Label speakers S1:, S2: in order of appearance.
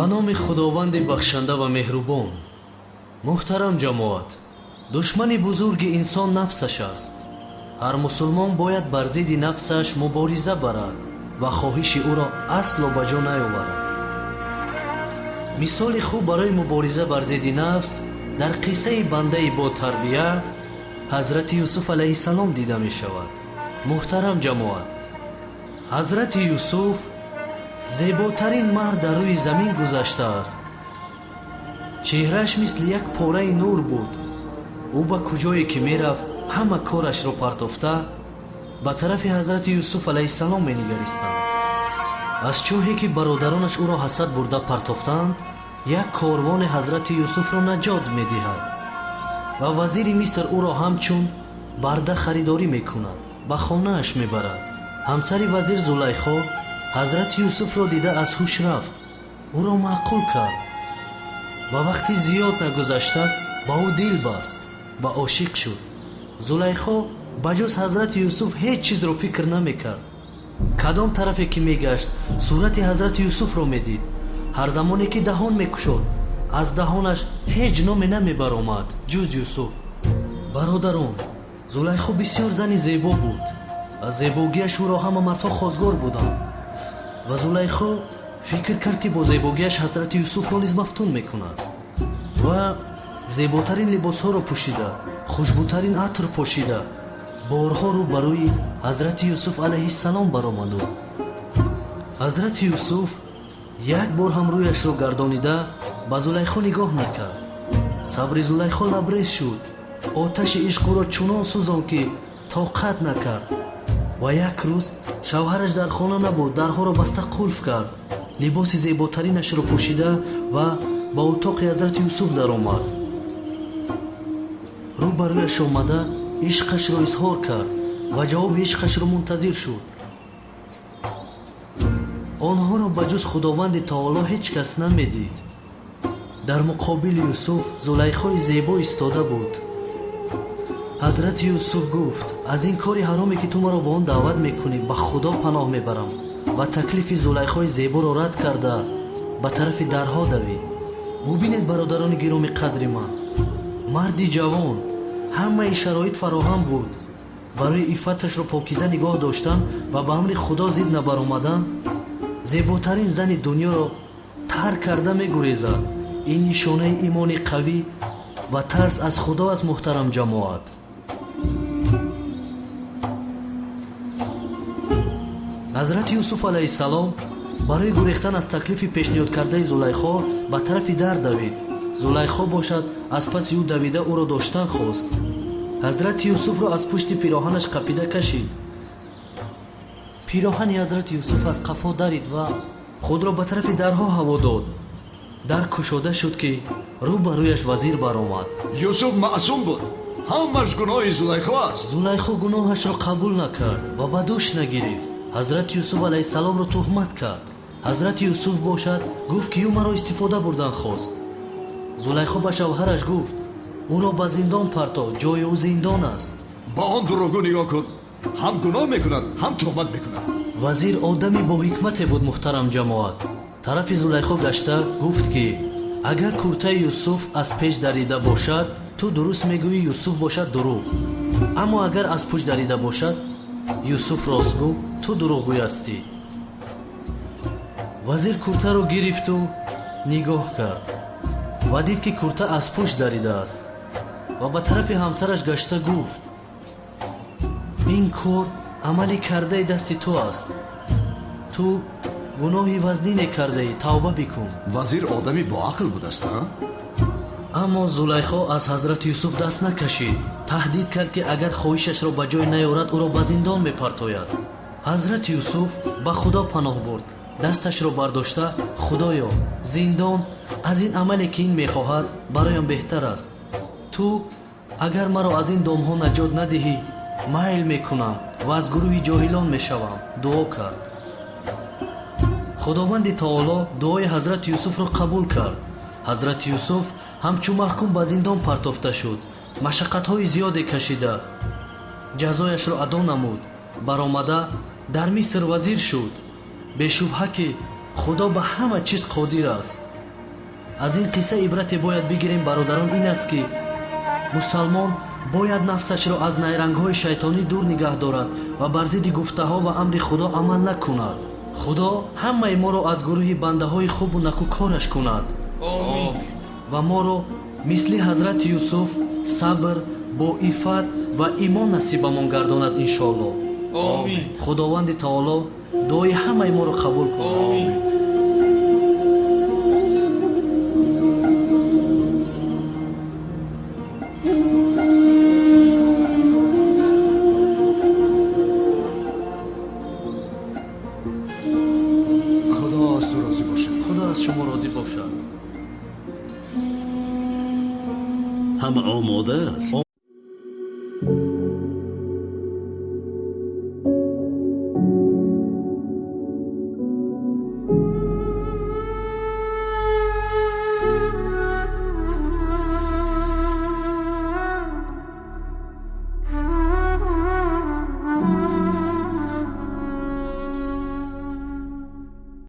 S1: نام خداوند بخشنده و مهربان. محترم جماعت، دشمن بزرگ انسان نفسش است. هر مسلمان باید بر ضد نفسش مبارزه برد و خواهش او را اصلا به جا نیاورد. مثال خوب برای مبارزه بر ضد نفس در قصه بنده با تربیه حضرت یوسف علیه السلام دیده می شود. محترم جماعت، حضرت یوسف زیباترین مرد در روی زمین گذشته است. چهرهش مثل یک پاره نور بود. او به کجایی که می رفت همه کارش را پرتافته به طرف حضرت یوسف علیه السلام می نگریستند. از چاهی که برادرانش او را حسد برده پرتافتند، یک کاروان حضرت یوسف را نجات می دهد و وزیر مصر او را همچون برده خریداری می کند، به خانه اش می برد. همسر وزیر زلیخا حضرت یوسف را دیده از هوش رفت، او را معقول کرد و وقتی زیاد نگذشته با او دل بست و عاشق شد. زلیخا بجز حضرت یوسف هیچ چیز را فکر نمی کرد. کدام طرفی که می گشت صورت حضرت یوسف را می دید. هر زمانی که دهان می کشد از دهانش هیچ نامی نمی برآمد جز یوسف. برادران، زلیخا بسیار زنی زیبا بود. از زیباییش او را همه مردها خواستگار بودند و زلیخا فکر کرد که با زیباییش حضرت یوسف را نیز مفتون می کند و زیباترین لباس ها را پوشیده، خوشبوترین عطر پوشیده بارها رو برای حضرت یوسف علیه السلام برآمد. حضرت یوسف یک بار هم رویش را گردانیده به زلیخا نگاه نکرد. صبر زلیخا لبریز شد. آتش عشق را چنان سوزاند که طاقت نکرد و یک روز شوهرش در خانه نبود. درها را بسته قلف کرد. لباس زیباترینش را پوشیده و با اتاق حضرت یوسف در آمد. رو برویش آمده عشقش را اظهار کرد و جواب عشقش را منتظر شد. آنها را بجز خداوند تعالی هیچ کس نمیدید. در مقابل یوسف زلیخای زیبا ایستاده بود. حضرت یوسف گفت: از این کاری حرامی که تو مرا با آن دعوت میکنی به خدا پناه میبرم و تکلیف زلیخای زیبا را رد کرده به طرف درها دوید. ببینید برادران گرامی قدر من، مردی جوان، همه شرایط فراهم بود برای عفتش را پاکیزه نگاه داشتن و به امر خدا ضد نبرآمدن. زیباترین زن دنیا را ترک کرده میگریزد. این نشانه ایمان قوی و ترس از خدا است. محترم جماعت، حضرت یوسف علیه السلام برای گریختن از تکلیف پیشنهاد کرده زلیخا به طرف در دوید. زلیخا باشد از پس او دویده او را داشتن خواست. حضرت یوسف را از پشت پیراهنش قپیده کشید. پیراهن حضرت یوسف از قفا درید و خود را به طرف درها هوا داد. در کشاده شد که رو بر رویش وزیر برآمد.
S2: یوسف معصوم بود، همش گناه زلیخا است.
S1: زلیخا گناهش را قبول نکرد و به دوش نگرفت. حضرت یوسف علیه السلام را تهمت کرد. حضرت یوسف باشد گفت که او مرا استفاده بردن خواست. زلیخا به شوهرش گفت او را به زندان پرتاب، جای او زندان است.
S2: با آن دروغگو نگاه کن، هم گناه میکند هم تهمت میکند.
S1: وزیر آدمی با حکمت بود. محترم جماعت، طرف زلیخا گشته گفت که اگر کرته یوسف از پیش دریده باشد تو درست میگویی یوسف باشد دروغ، اما اگر از پشت دریده باشد یوسف راستگو، تو دروغگوی هستی. وزیر کرته را گرفت و نگاه کرد و دید که کرته از پشت دریده است و به طرف همسرش گشته گفت این کار عملی کرده دست تو است. تو گناهی وزنی کرده ای، توبه بکن.
S2: وزیر آدمی با عقل بود است.
S1: اما زلیخا از حضرت یوسف دست نکشید. تهدید کرد که اگر خواهشش را به جای نیاورد او را به زندان میپرتاید. حضرت یوسف به خدا پناه برد. دستش را برداشته: خدایا، زندان از این عملی که این میخواهد برایم بهتر است. تو اگر مرا از این دامها نجات ندهی میل میکنم و از گروه جاهلان میشوم. دعا کرد. خداوند تعالی دعای حضرت یوسف را قبول کرد. حضرت یوسف همچون محکوم به زندان پرتافته شد. مشقت‌های زیادی کشیده جزایش را ادا نمود. برآمده در مصر وزیر شد. بشبهه که خدا به همه چیز قادر است. аз ин қисса ибрате бояд бигирем бародарон ин аст ки мусалмон бояд нафсашро аз найрангҳои шайтонӣ дур нигаҳ дорад ва бар зидди гуфтаҳо ва амри худо амал накунад. худо ҳамаи моро аз гурӯҳи бандаҳои хубу накӯкораш кунад ва моро мисли ҳазрати Юсуф сабр, боифат ва имон насибамон гардонад иншоаллоҳ. худованди таоло дуои ҳамаи моро қабул кунад.
S2: خدا از تو راضی باشه.
S1: خدا از شما راضی باشد.
S3: همه آماده است.